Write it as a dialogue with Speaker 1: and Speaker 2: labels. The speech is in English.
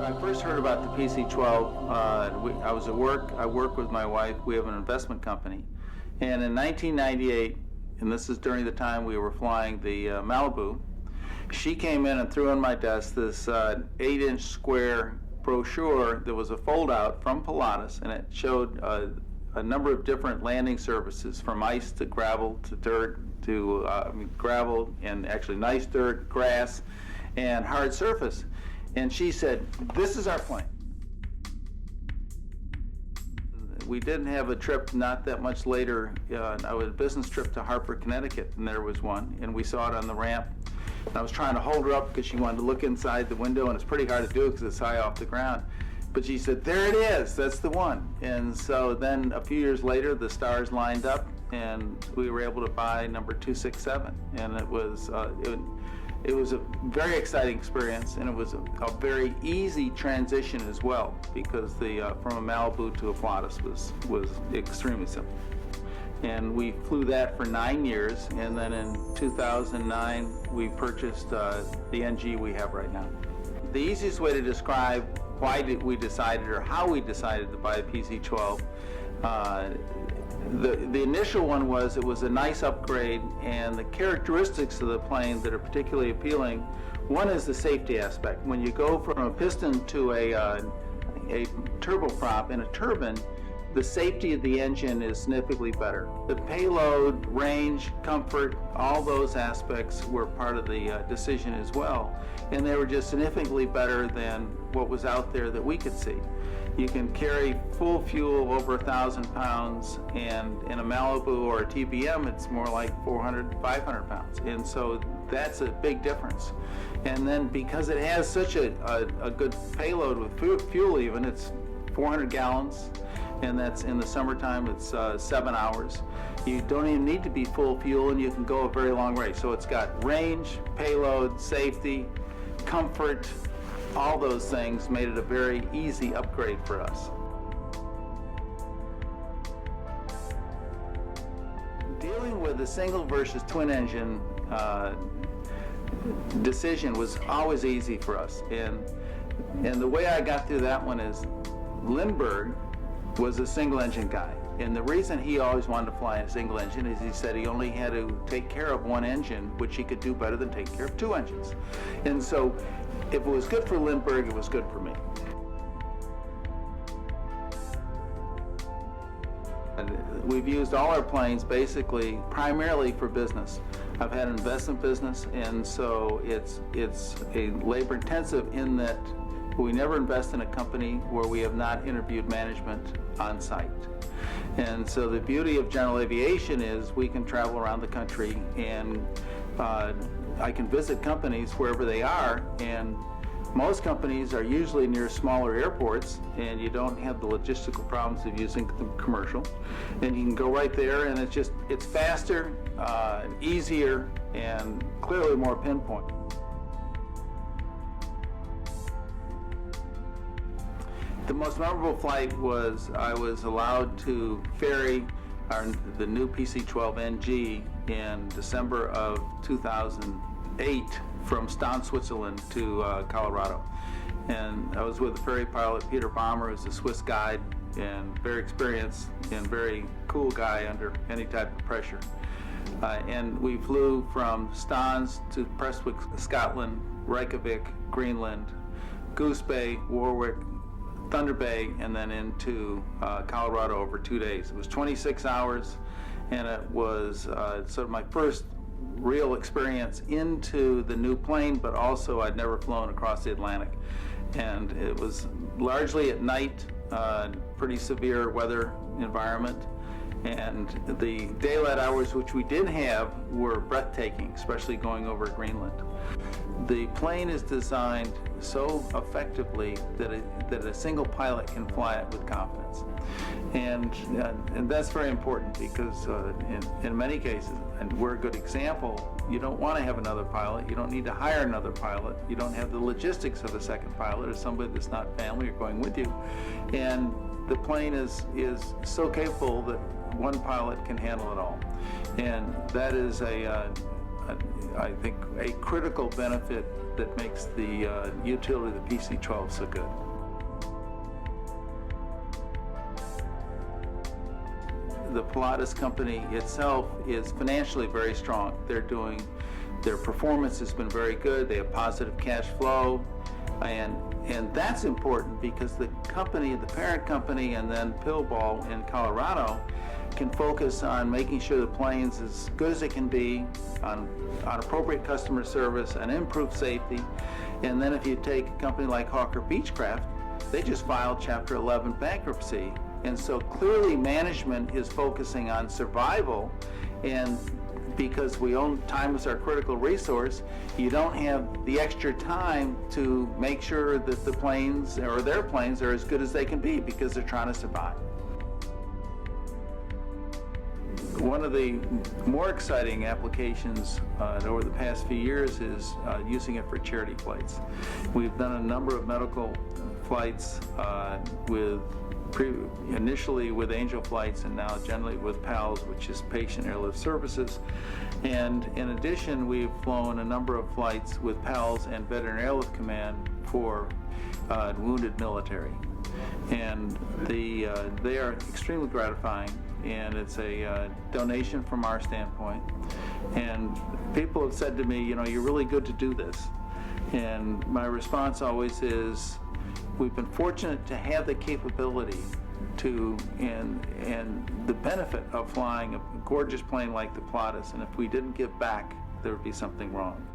Speaker 1: I first heard about the PC-12, I was at work. I work with my wife. We have an investment company. And in 1998, and this is during the time we were flying the Malibu, she came in and threw on my desk this 8-inch square brochure that was a fold-out from Pilatus, and it showed a number of different landing surfaces, from ice to gravel to dirt to gravel and actually nice dirt, grass, and hard surface. And she said, "This is our plane." We did have a trip not that much later. I was a business trip to Hartford, Connecticut, and there was one, and we saw it on the ramp. And I was trying to hold her up because she wanted to look inside the window, and it's pretty hard to do because it's high off the ground. But she said, "There it is, that's the one." And so then a few years later, the stars lined up, and we were able to buy number 267. And it was a very exciting experience, and it was a very easy transition as well, because from a Malibu to a Pilatus was extremely simple. And we flew that for 9 years, and then in 2009 we purchased the NG we have right now. The easiest way to describe why we decided, or how we decided to buy a PC-12, the initial one was, it was a nice upgrade, and the characteristics of the plane that are particularly appealing, one is the safety aspect. When you go from a piston to a turboprop in a turbine, the safety of the engine is significantly better. The payload, range, comfort, all those aspects were part of the decision as well, and they were just significantly better than what was out there that we could see. You can carry full fuel over 1,000 pounds, and in a Malibu or a TBM, it's more like 400, 500 pounds. And so that's a big difference. And then because it has such a good payload with fuel even, it's 400 gallons, and that's in the summertime, it's 7 hours. You don't even need to be full fuel, and you can go a very long range. So it's got range, payload, safety, comfort. All those things made it a very easy upgrade for us. Dealing with the single versus twin engine decision was always easy for us. And the way I got through that one is, Lindbergh was a single engine guy. And the reason he always wanted to fly a single engine is he said he only had to take care of one engine, which he could do better than taking care of two engines. And so if it was good for Lindbergh, it was good for me. We've used all our planes basically primarily for business. I've had an investment business, and so it's a labor intensive in that we never invest in a company where we have not interviewed management on site. And so the beauty of general aviation is we can travel around the country, and I can visit companies wherever they are, and most companies are usually near smaller airports, and you don't have the logistical problems of using the commercial. And you can go right there, and it's faster, easier, and clearly more pinpoint. The most memorable flight was I was allowed to ferry the new PC-12 NG in December of 2008 from Stahn, Switzerland to Colorado. And I was with the ferry pilot, Peter Bommer, who's a Swiss guide and very experienced and very cool guy under any type of pressure. And we flew from Stahns to Prestwick, Scotland, Reykjavik, Greenland, Goose Bay, Warwick, Thunder Bay, and then into Colorado over 2 days. It was 26 hours, and it was sort of my first real experience into the new plane, but also I'd never flown across the Atlantic. And it was largely at night, pretty severe weather environment, and the daylight hours which we did have were breathtaking, especially going over Greenland. The plane is designed so effectively that a single pilot can fly it with confidence. And that's very important, because in many cases, and we're a good example, you don't want to have another pilot, you don't need to hire another pilot, you don't have the logistics of a second pilot or somebody that's not family or going with you. And the plane is so capable that one pilot can handle it all. And that is a I think, a critical benefit that makes the utility of the PC-12 so good. The Pilatus company itself is financially very strong. Their performance has been very good. They have positive cash flow, and that's important because the company, the parent company, and then Pillball in Colorado can focus on making sure the plane's as good as it can be, on appropriate customer service and improved safety. And then if you take a company like Hawker Beechcraft, they just filed Chapter 11 bankruptcy. And so clearly management is focusing on survival, and because we own time as our critical resource, you don't have the extra time to make sure that the planes or their planes are as good as they can be because they're trying to survive. One of the more exciting applications over the past few years is using it for charity flights. We've done a number of medical flights initially with Angel Flights and now generally with PALS, which is Patient Airlift Services. And in addition, we've flown a number of flights with PALS and Veteran Airlift Command for wounded military. And they are extremely gratifying, and it's a donation from our standpoint. And people have said to me, you know, you're really good to do this. And my response always is, we've been fortunate to have the capability to, and the benefit of flying a gorgeous plane like the Pilatus, and if we didn't give back, there would be something wrong.